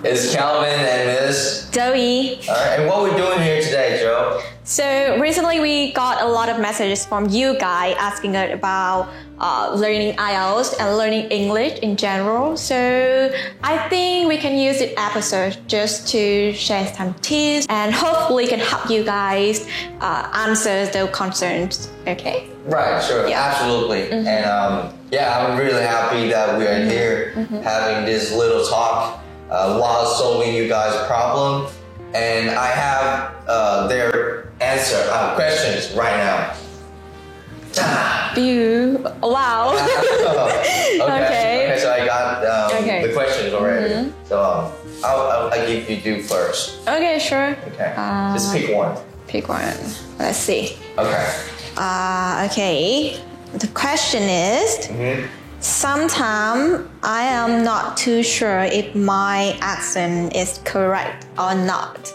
It's Calvin and Ms. Zoe. Alright, and what we're doing here today, Joe? So recently we got a lot of messages from you guys asking us about learning IELTS and learning English in general. So I think we can use this episode just to share some tips and hopefully can help you guys answer those concerns. Okay? Right, sure, absolutely. And I'm really happy that we are here having this little talk while solving you guys' problem. And I have their questions right now. Wow. Okay, so I got the questions already. So I'll give you first. Okay, sure. Okay, just pick one. Pick one. Let's see. Okay. Okay. The question is, sometimes I am not too sure if my accent is correct or not.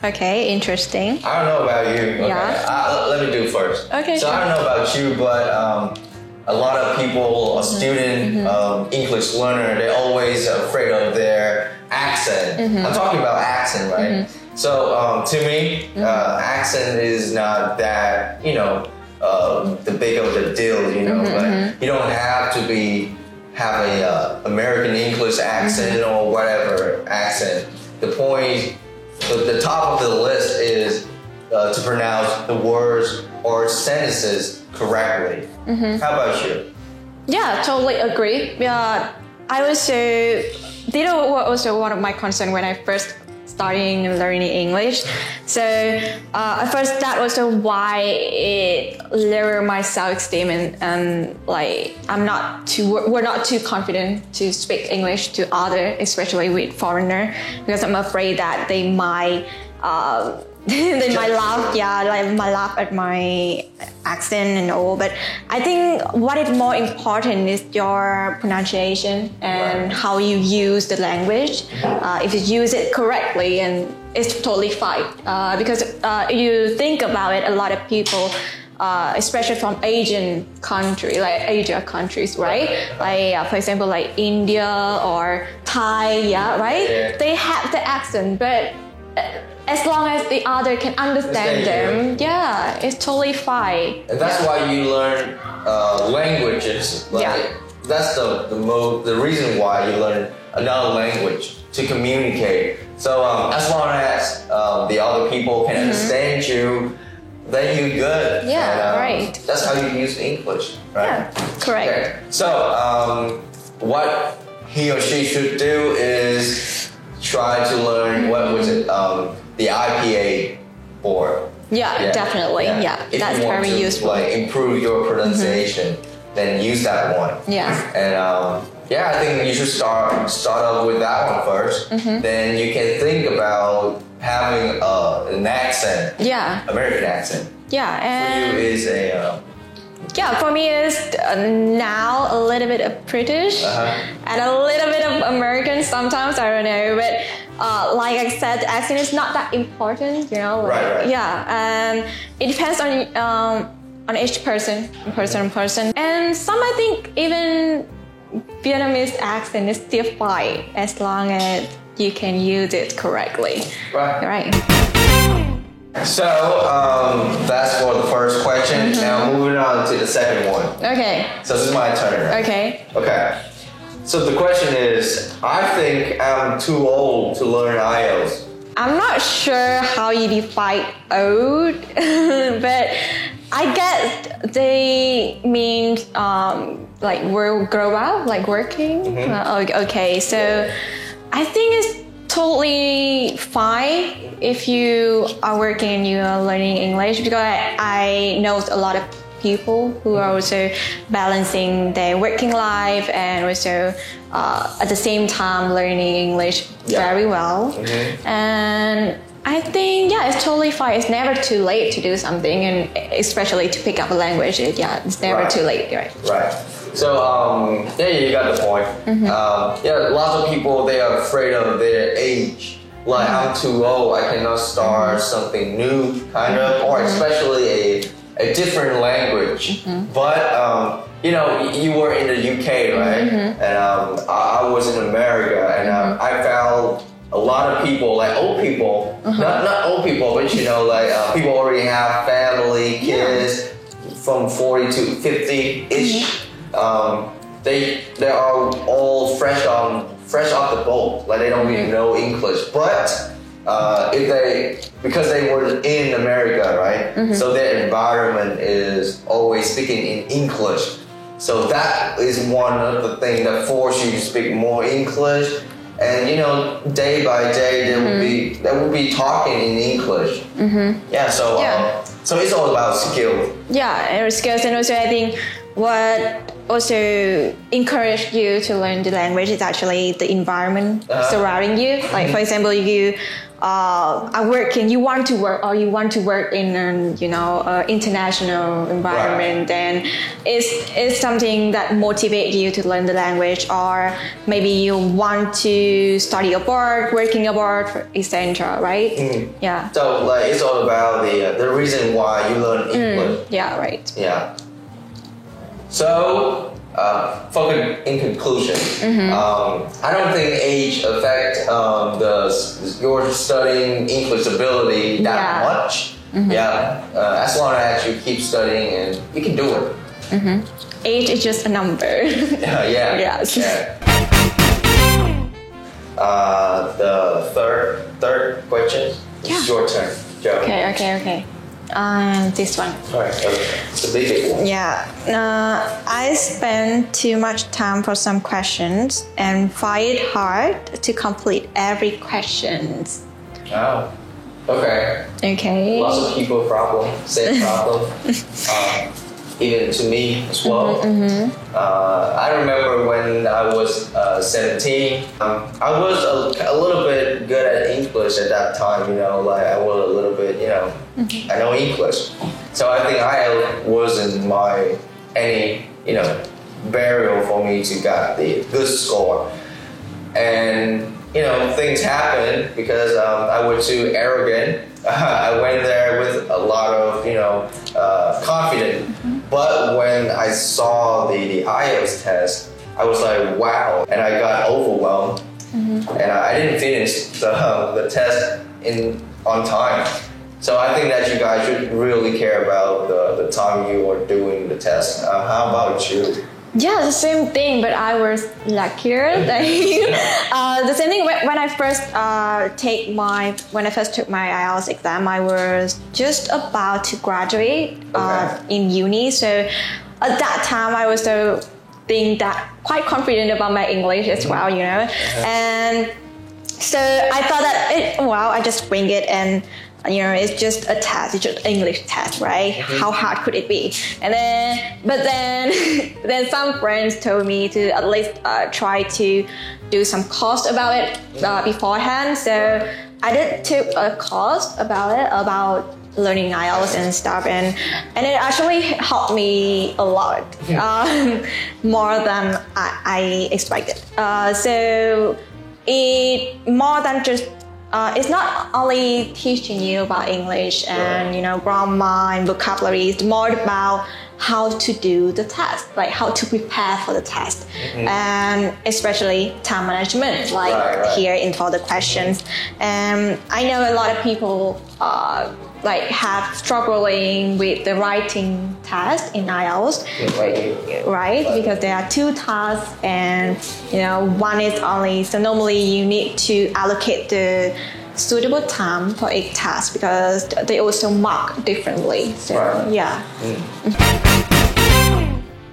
Okay, interesting. I don't know about you. Okay. Yeah. Let me do it first. Okay, so sure. I don't know about you, but a lot of people, a student, English learner, they're always afraid of their accent. I'm talking about accent, right? So to me, accent is not that, the big of the deal, but you don't have to have a American English accent or whatever accent. The point, the top of the list is to pronounce the words or sentences correctly. How about you? Yeah, totally agree. I also, this was also one of my concerns when I first starting learning English. So at first that was why it lowered my self-esteem and we're not too confident to speak English to others, especially with foreigner, because I'm afraid that they might laugh at my accent and all. But I think what is more important is your pronunciation and how you use the language. If you use it correctly, and it's totally fine. Because you think about it, a lot of people, especially from Asian countries, right? Like for example, like India or Thai, right? They have the accent, but as long as the other can understand them, it's totally fine. And that's why you learn languages. That's the reason why you learn another language, to communicate. So as long as the other people can understand you, then you're good. Right. That's how you use English, right? Yeah, correct. Okay. So what he or she should do is try to learn the IPA board. Yeah, definitely. Yeah, if that's you want very to, useful. Improve your pronunciation, then use that one. Yeah. And I think you should start off with that one first. Then you can think about having an accent. Yeah. American accent. Yeah, and for you is for me is now a little bit of British and a little bit of American sometimes, I don't know, but like I said, the accent is not that important, Right. Yeah, it depends on each person. And some, I think, even Vietnamese accent is still fine as long as you can use it correctly. Right. So that's for the first question. Now moving on to the second one. Okay. So this is my turn, right? Okay. So the question is, I think I'm too old to learn IELTS. I'm not sure how you define old, but I guess they mean like we'll grow up, like working. Okay, so I think it's totally fine if you are working and you are learning English, because I know a lot of people who are also balancing their working life and also at the same time learning English very well. And I think, it's totally fine. It's never too late to do something, and especially to pick up a language. It's never too late, right? Right. So, you got the point. Lots of people, they are afraid of their age. Like, I'm too old, I cannot start something new, kind of, or especially a different language. But you know, you were in the UK, right? And I was in America, and I found a lot of people, like old people, not old people, but you know, like people already have family, kids, from 40 to 50-ish. They are all fresh off the boat, like they don't even know English. But because they were in America, right? So their environment is always speaking in English. So that is one of the things that force you to speak more English. And you know, day by day they will be talking in English. Yeah. So it's all about skill. Yeah, skills, and also I think what also encouraged you to learn the language is actually the environment surrounding you. Like for example, you are working, you want to work in an international environment, and it's something that motivates you to learn the language, or maybe you want to study abroad, working abroad, etc. Right? Yeah. So like it's all about the reason why you learn English. Yeah. Right. Yeah. So, in conclusion, I don't think age affects your studying English ability that much. As long as you keep studying and you can do it. Age is just a number. Yes. Yeah. The third question is your turn, Joe. Okay. This one. Alright, it's a big one. Yeah. I spend too much time for some questions and find it hard to complete every question. Oh. Okay. Lots of people same problem. Even to me as well. I remember when I was 17, I was a little bit good at English at that time, you know, like I was a little bit, you know, I know English. So I think IELTS wasn't any barrier for me to get the good score. And, you know, things happened because I was too arrogant. I went there with a lot of, confidence. But when I saw the IELTS test, I was like, wow. And I got overwhelmed. And I didn't finish the test on time. So I think that you guys should really care about the time you are doing the test. How about you? Yeah, the same thing, but I was luckier than you. The same thing when I first took my IELTS exam, I was just about to graduate in uni. So at that time, I was quite confident about my English as well, you know. And so I thought that I just wing it, and it's just a test, it's just an English test, right? How hard could it be? And then some friends told me to at least try to do some course about it beforehand. So I did take a course about learning IELTS and stuff, and it actually helped me a lot, more than I expected. So it more than just it's not only teaching you about English and grammar and vocabulary. It's more about how to do the test, like how to prepare for the test, and especially time management, like here in for the questions. And I know a lot of people have struggling with the writing test in IELTS, right? Because there are two tasks, and one is only. So normally you need to allocate the suitable time for each task because they also mark differently. So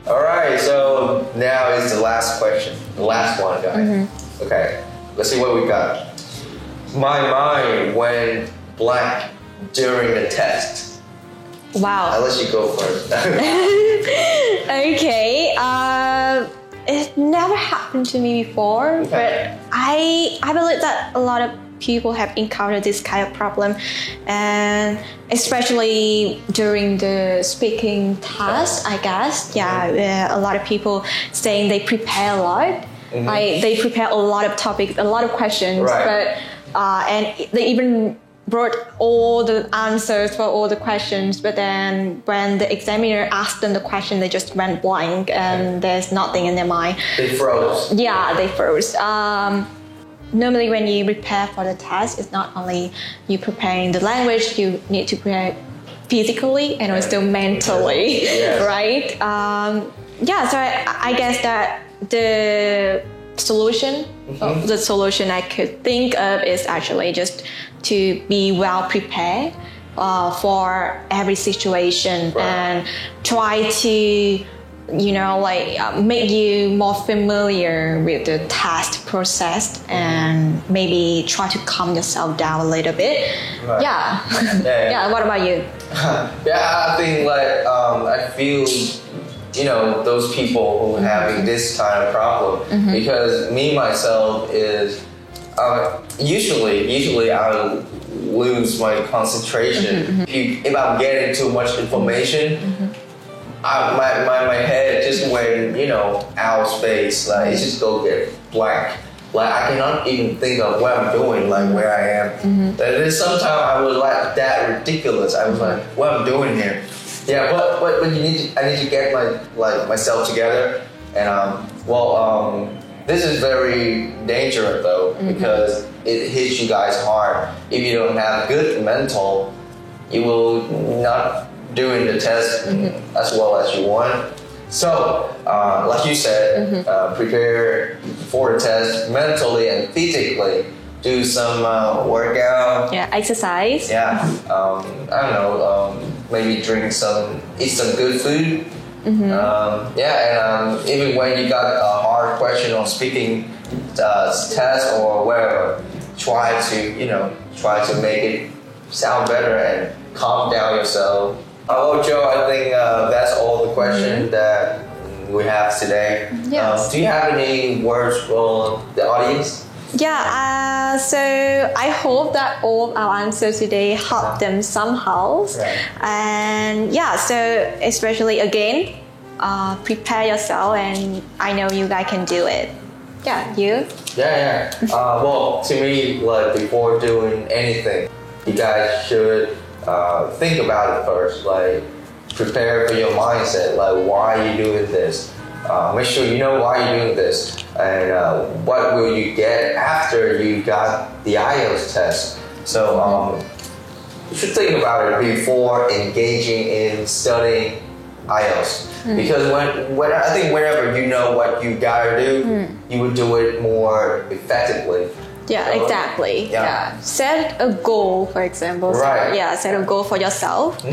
All right. So now is the last question, the last one, guys. Okay. Let's see what we got. My mind went blank during the test. Wow. I'll let you go first. Okay. It never happened to me before, but I believe that a lot of people have encountered this kind of problem, and especially during the speaking test, I guess. A lot of people saying they prepare a lot. Like they prepare a lot of topics, a lot of questions, but and they even wrote all the answers for all the questions, but then when the examiner asked them the question, they just went blank and there's nothing in their mind. They froze. Yeah, they froze. Normally when you prepare for the test, it's not only you preparing the language, you need to prepare physically and also mentally, yes. right? So I guess that the solution I could think of is actually just to be well prepared for every situation, right. And try to make you more familiar with the test process and maybe try to calm yourself down a little bit. Right. Yeah. What about you? I think I feel those people who are having this kind of problem, because me myself is usually I lose my concentration. If I'm getting too much information, my head just went out of space. Like it just go get blank. Like I cannot even think of what I'm doing, like where I am. And then sometimes I was like that ridiculous. I was like, what I'm doing here? Yeah, but I need to get myself together. And this is very dangerous though, because it hits you guys hard. If you don't have good mental, you will not doing the test as well as you want. So, like you said, prepare for the test mentally and physically. Do some workout. Yeah, exercise. Yeah, I don't know. Maybe eat some good food. Even when you got a hard question on speaking test or whatever, try to make it sound better and calm down yourself. Well, Joe, I think that's all the questions that we have today. Yes. Do you have any words for the audience? Yeah, so I hope that all our answers today help them somehow. Right. And so especially again, prepare yourself, and I know you guys can do it. Yeah, you? Yeah. Well, to me, before doing anything, you guys should think about it first. Prepare for your mindset. Why are you doing this? Make sure you know why you're doing this, and what will you get after you got the IELTS test. So you should think about it before engaging in studying IELTS, because when I think whenever you know what you gotta do, you would do it more effectively. Yeah, exactly. Yeah. Set a goal, for example. Right. So, set a goal for yourself.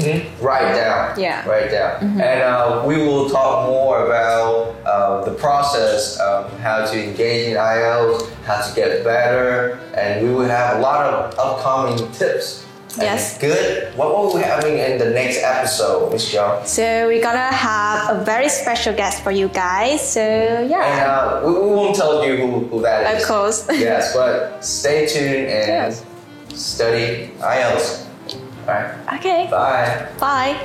Write down. Yeah. Write down. And we will talk more about the process of how to engage in IELTS, how to get better, and we will have a lot of upcoming tips. Yes. Good. What will we having in the next episode, Ms. Trang? So we're gonna have a very special guest for you guys. So yeah. And we won't tell you who that is. Of course. Yes, but stay tuned and study IELTS. All right. Okay. Bye. Bye.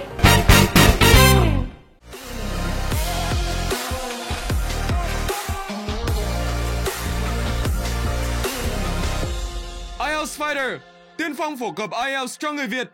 IELTS Fighter, tiên phong phổ cập IELTS cho người Việt.